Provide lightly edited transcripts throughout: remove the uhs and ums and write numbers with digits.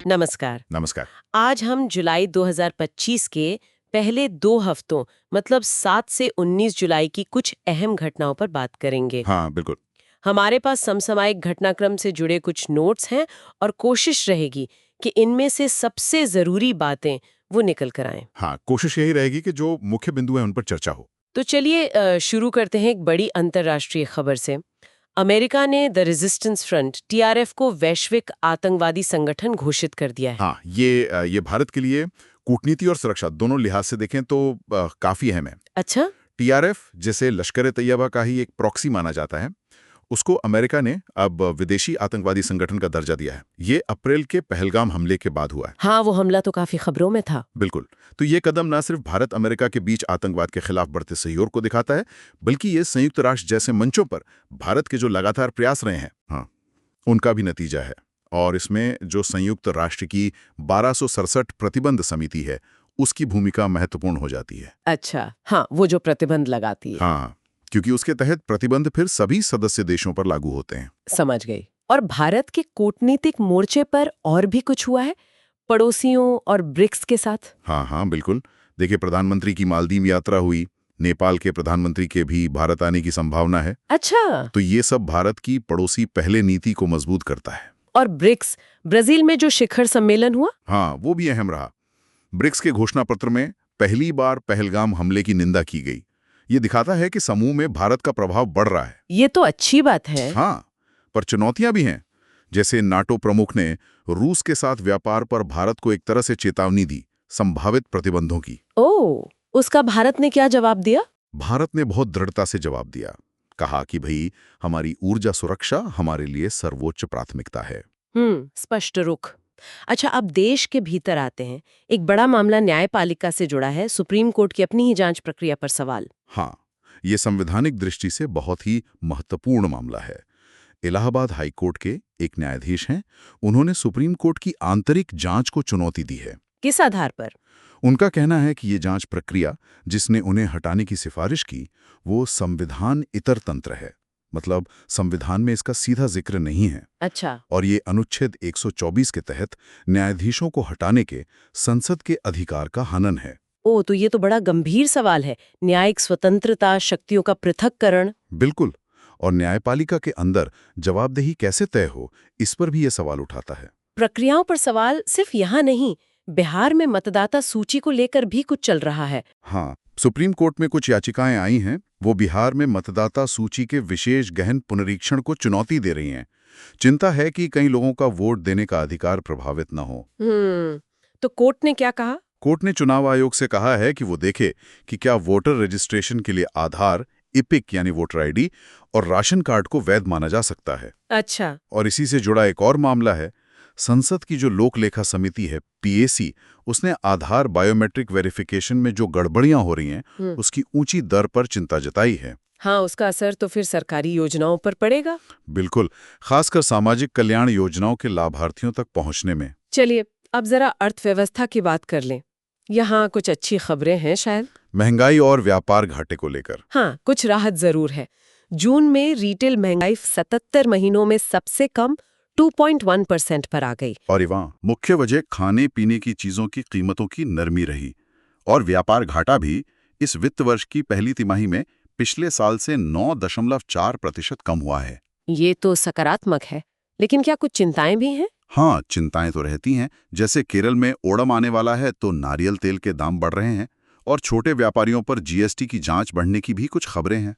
नमस्कार। नमस्कार। आज हम जुलाई 2025 के पहले 2 हफ्तों मतलब 7 से 19 जुलाई की कुछ अहम घटनाओं पर बात करेंगे। हाँ, बिल्कुल। हमारे पास समसामयिक घटनाक्रम से जुड़े कुछ नोट्स हैं और कोशिश रहेगी कि इनमें से सबसे जरूरी बातें वो निकल कर आएं। हाँ, कोशिश यही रहेगी कि जो मुख्य बिंदु हैं उन पर चर्चा हो। तो चलिए शुरू करते हैं एक बड़ी अंतर्राष्ट्रीय खबर से। अमेरिका ने द रेजिस्टेंस फ्रंट टीआरएफ को वैश्विक आतंकवादी संगठन घोषित कर दिया है। हाँ, ये भारत के लिए कूटनीति और सुरक्षा दोनों लिहाज से देखें तो काफी अहम है। अच्छा। टीआरएफ, जिसे लश्कर-ए-तैयबा का ही एक प्रॉक्सी माना जाता है, उसको अमेरिका ने अब विदेशी आतंकवादी संगठन का दर्जा दिया है। ये अप्रैल के पहलगाम हमले के बाद हुआ है। हाँ, वो हमला तो काफी खबरों में था। बिल्कुल। तो ये कदम न सिर्फ भारत अमेरिका के बीच आतंकवाद के खिलाफ बढ़ते सहयोग को दिखाता है, बल्कि ये संयुक्त राष्ट्र जैसे मंचों पर भारत के जो लगातार प्रयास रहे हैं, हाँ, उनका भी नतीजा है। और इसमें जो संयुक्त राष्ट्र की 1267 प्रतिबंध समिति है, उसकी भूमिका महत्वपूर्ण हो जाती है। अच्छा, हाँ, वो जो प्रतिबंध लगाती है। हाँ, क्योंकि उसके तहत प्रतिबंध फिर सभी सदस्य देशों पर लागू होते हैं। समझ गई। और भारत के कूटनीतिक मोर्चे पर और भी कुछ हुआ है पड़ोसियों और ब्रिक्स के साथ? हाँ हाँ, बिल्कुल। देखिए, प्रधानमंत्री की मालदीव यात्रा हुई, नेपाल के प्रधानमंत्री के भी भारत आने की संभावना है। अच्छा। तो ये सब भारत की पड़ोसी पहले नीति को मजबूत करता है। और ब्रिक्स, ब्राजील में जो शिखर सम्मेलन हुआ? हाँ, वो भी अहम रहा। ब्रिक्स के घोषणा पत्र में पहली बार पहलगाम हमले की निंदा की गई। ये दिखाता है कि समूह में भारत का प्रभाव बढ़ रहा है। ये तो अच्छी बात है। हाँ, पर चुनौतियां भी हैं। जैसे नाटो प्रमुख ने रूस के साथ व्यापार पर भारत को एक तरह से चेतावनी दी, संभावित प्रतिबंधों की। ओह, उसका भारत ने क्या जवाब दिया? भारत ने बहुत दृढ़ता से जवाब दिया। कहा कि भाई, हमारी ऊर्जा सुरक्षा हमारे लिए सर्वोच्च प्राथमिकता है। स्पष्ट रुख। अच्छा, अब देश के भीतर आते हैं। एक बड़ा मामला न्यायपालिका से जुड़ा है, सुप्रीम कोर्ट की अपनी ही जांच प्रक्रिया पर सवाल। हाँ, ये संवैधानिक दृष्टि से बहुत ही महत्वपूर्ण मामला है। इलाहाबाद हाई कोर्ट के एक न्यायाधीश हैं, उन्होंने सुप्रीम कोर्ट की आंतरिक जांच को चुनौती दी है। किस आधार पर? उनका कहना है कि ये जांच प्रक्रिया जिसने उन्हें हटाने की सिफारिश की, वो संविधान इतर तंत्र है। मतलब संविधान में इसका सीधा जिक्र नहीं है। अच्छा। और ये अनुच्छेद 124 के तहत न्यायाधीशों को हटाने के संसद के अधिकार का हनन है। ओ, तो ये तो बड़ा गंभीर सवाल है। न्यायिक स्वतंत्रता, शक्तियों का पृथक्करण। बिल्कुल। और न्यायपालिका के अंदर जवाबदेही कैसे तय हो, इस पर भी ये सवाल उठाता है। प्रक्रियाओं पर सवाल सिर्फ यहाँ नहीं, बिहार में मतदाता सूची को लेकर भी कुछ चल रहा है। हाँ, सुप्रीम कोर्ट में कुछ याचिकाएं आई हैं, वो बिहार में मतदाता सूची के विशेष गहन पुनरीक्षण को चुनौती दे रही हैं। चिंता है कि कई लोगों का वोट देने का अधिकार प्रभावित न हो। तो कोर्ट ने क्या कहा? कोर्ट ने चुनाव आयोग से कहा है कि वो देखे कि क्या वोटर रजिस्ट्रेशन के लिए आधार, इपिक यानी वोटर आईडी और राशन कार्ड को वैध माना जा सकता है। अच्छा। और इसी से जुड़ा एक और मामला है। संसद की जो लोक लेखा समिति है, पीएसी, उसने आधार बायोमेट्रिक वेरिफिकेशन में जो गड़बड़ियां हो रही हैं, उसकी ऊंची दर पर चिंता जताई है। हाँ, उसका असर तो फिर सरकारी योजनाओं पर पड़ेगा। बिल्कुल, खासकर सामाजिक कल्याण योजनाओं के लाभार्थियों तक पहुंचने में। चलिए, अब जरा अर्थव्यवस्था की बात कर लें। यहाँ कुछ अच्छी खबरें हैं शायद। महंगाई और व्यापार घाटे को लेकर हाँ, कुछ राहत जरूर है। जून में रिटेल महंगाई 77 महीनों में सबसे कम 2.1% पर आ गई। और वहाँ मुख्य वजह खाने पीने की चीजों की कीमतों की नरमी रही। और व्यापार घाटा भी इस वित्त वर्ष की पहली तिमाही में पिछले साल से 9.4% कम हुआ है। ये तो सकारात्मक है, लेकिन क्या कुछ चिंताएं भी हैं? हाँ, चिंताएं तो रहती हैं। जैसे केरल में ओणम आने वाला है तो नारियल तेल के दाम बढ़ रहे हैं और छोटे व्यापारियों पर जीएसटी की जांच बढ़ने की भी कुछ खबरें हैं।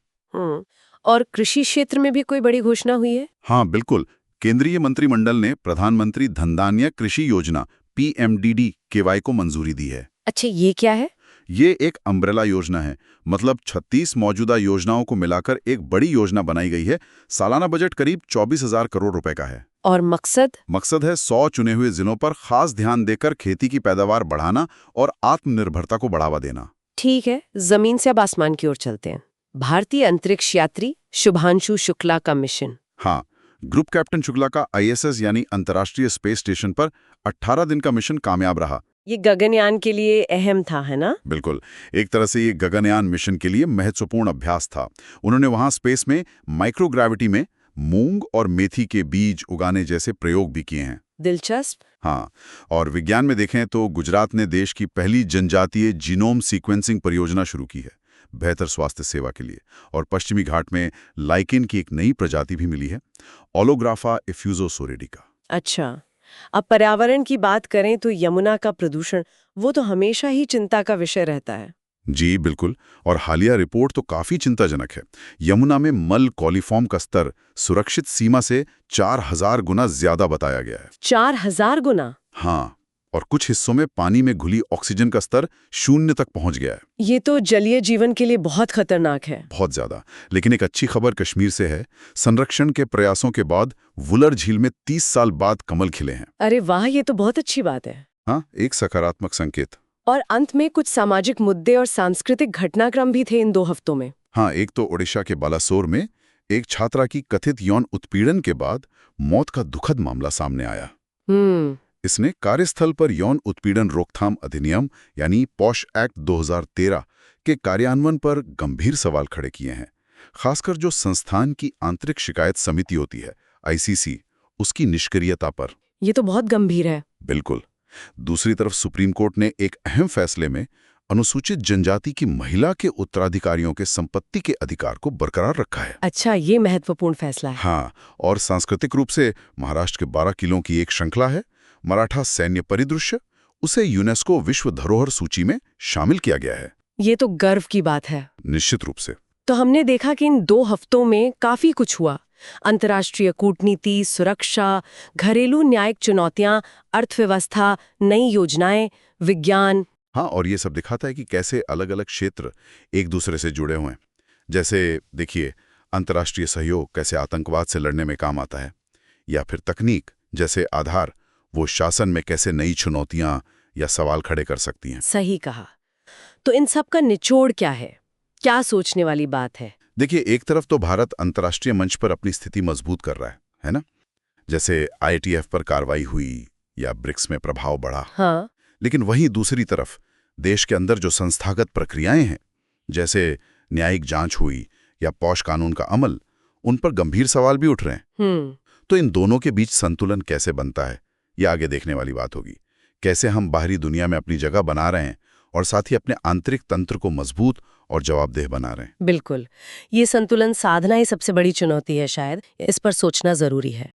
और कृषि क्षेत्र में भी कोई बड़ी घोषणा हुई है? हाँ, बिल्कुल। केंद्रीय मंत्रिमंडल ने प्रधानमंत्री धनधान्य कृषि योजना PMDD-KY को मंजूरी दी है। अच्छा, ये क्या है? ये एक अम्ब्रेला योजना है। मतलब 36 मौजूदा योजनाओं को मिलाकर एक बड़ी योजना बनाई गई है। सालाना बजट करीब 24,000 करोड़ रुपए का है। और मकसद है 100 चुने हुए जिलों पर खास ध्यान देकर खेती की पैदावार बढ़ाना और आत्मनिर्भरता को बढ़ावा देना। ठीक है, जमीन से अब आसमान की ओर चलते हैं। भारतीय अंतरिक्ष यात्री शुभांशु शुक्ला का मिशन। हाँ, ग्रुप कैप्टन शुक्ला का ISS यानी अंतर्राष्ट्रीय स्पेस स्टेशन पर 18 दिन का मिशन कामयाब रहा। ये गगनयान के लिए अहम था, है ना? बिल्कुल, एक तरह से ये गगनयान मिशन के लिए महत्वपूर्ण अभ्यास था। उन्होंने वहां स्पेस में माइक्रोग्रेविटी में मूंग और मेथी के बीज उगाने जैसे प्रयोग भी किए हैं। दिलचस्प। हाँ, और विज्ञान में देखें तो गुजरात ने देश की पहली जनजातीय जीनोम सीक्वेंसिंग परियोजना शुरू की है, बेहतर स्वास्थ्य सेवा के लिए। और पश्चिमी घाट में लाइकिन की एक नई प्रजाति भी मिली है, ओलोग्राफा इफ्यूजोसोरेडिका। अच्छा, अब पर्यावरण की बात करें तो यमुना का प्रदूषण वो तो हमेशा ही चिंता का विषय रहता है। जी बिल्कुल, और हालिया रिपोर्ट तो काफी चिंताजनक है। यमुना में मल कॉलीफॉर्म का स्तर सुरक्षित सीमा से 4000 गुना ज्यादा बताया गया है। 4000 गुना? हाँ, और कुछ हिस्सों में पानी में घुली ऑक्सीजन का स्तर 0 तक पहुंच गया है। ये तो जलीय जीवन के लिए बहुत खतरनाक है। बहुत ज्यादा। लेकिन एक अच्छी खबर कश्मीर से है। संरक्षण के प्रयासों के बाद वुलर झील में 30 साल बाद कमल खिले हैं। अरे वाह, ये तो बहुत अच्छी बात है। हाँ, एक सकारात्मक संकेत। और अंत में कुछ सामाजिक मुद्दे और सांस्कृतिक घटनाक्रम भी थे इन 2 हफ्तों में। हाँ, एक तो ओडिशा के बालासोर में एक छात्रा की कथित यौन उत्पीड़न के बाद मौत का दुखद मामला सामने आया। इसने कार्यस्थल पर यौन उत्पीड़न रोकथाम अधिनियम यानी पॉश एक्ट 2013 के कार्यान्वयन पर गंभीर सवाल खड़े किए हैं। खासकर जो संस्थान की आंतरिक शिकायत समिति होती है, आईसीसी, उसकी निष्क्रियता पर। ये तो बहुत गंभीर है। बिल्कुल। दूसरी तरफ सुप्रीम कोर्ट ने एक अहम फैसले में अनुसूचित जनजाति की महिला के उत्तराधिकारियों के संपत्ति के अधिकार को बरकरार रखा है। अच्छा, ये महत्वपूर्ण फैसला है। हाँ, और सांस्कृतिक रूप से महाराष्ट्र के 12 किलों की एक श्रृंखला है, मराठा सैन्य परिदृश्य, उसे यूनेस्को विश्व धरोहर सूची में शामिल किया गया है। ये तो गर्व की बात है। निश्चित रूप से। तो हमने देखा कि इन 2 हफ्तों में काफी कुछ हुआ। अंतर्राष्ट्रीय कूटनीति, सुरक्षा, घरेलू न्यायिक चुनौतियां, अर्थव्यवस्था, नई योजनाएं, विज्ञान। हाँ, और ये सब दिखाता है कि कैसे अलग अलग क्षेत्र एक दूसरे से जुड़े हुए हैं। जैसे देखिए, अंतर्राष्ट्रीय सहयोग कैसे आतंकवाद से लड़ने में काम आता है, या फिर तकनीक जैसे आधार वो शासन में कैसे नई चुनौतियां या सवाल खड़े कर सकती हैं। सही कहा। तो इन सब का निचोड़ क्या है? क्या सोचने वाली बात है? देखिए, एक तरफ तो भारत अंतर्राष्ट्रीय मंच पर अपनी स्थिति मजबूत कर रहा है ना? जैसे ITF पर कार्रवाई हुई या ब्रिक्स में प्रभाव बढ़ा। हाँ। लेकिन वहीं दूसरी तरफ देश के अंदर जो संस्थागत प्रक्रियाएं हैं, जैसे न्यायिक जांच हुई या पॉश कानून का अमल, उन पर गंभीर सवाल भी उठ रहे हैं। तो इन दोनों के बीच संतुलन कैसे बनता है, ये आगे देखने वाली बात होगी। कैसे हम बाहरी दुनिया में अपनी जगह बना रहे हैं और साथ ही अपने आंतरिक तंत्र को मजबूत और जवाबदेह बना रहे हैं। बिल्कुल, ये संतुलन साधना ही सबसे बड़ी चुनौती है शायद। इस पर सोचना जरूरी है।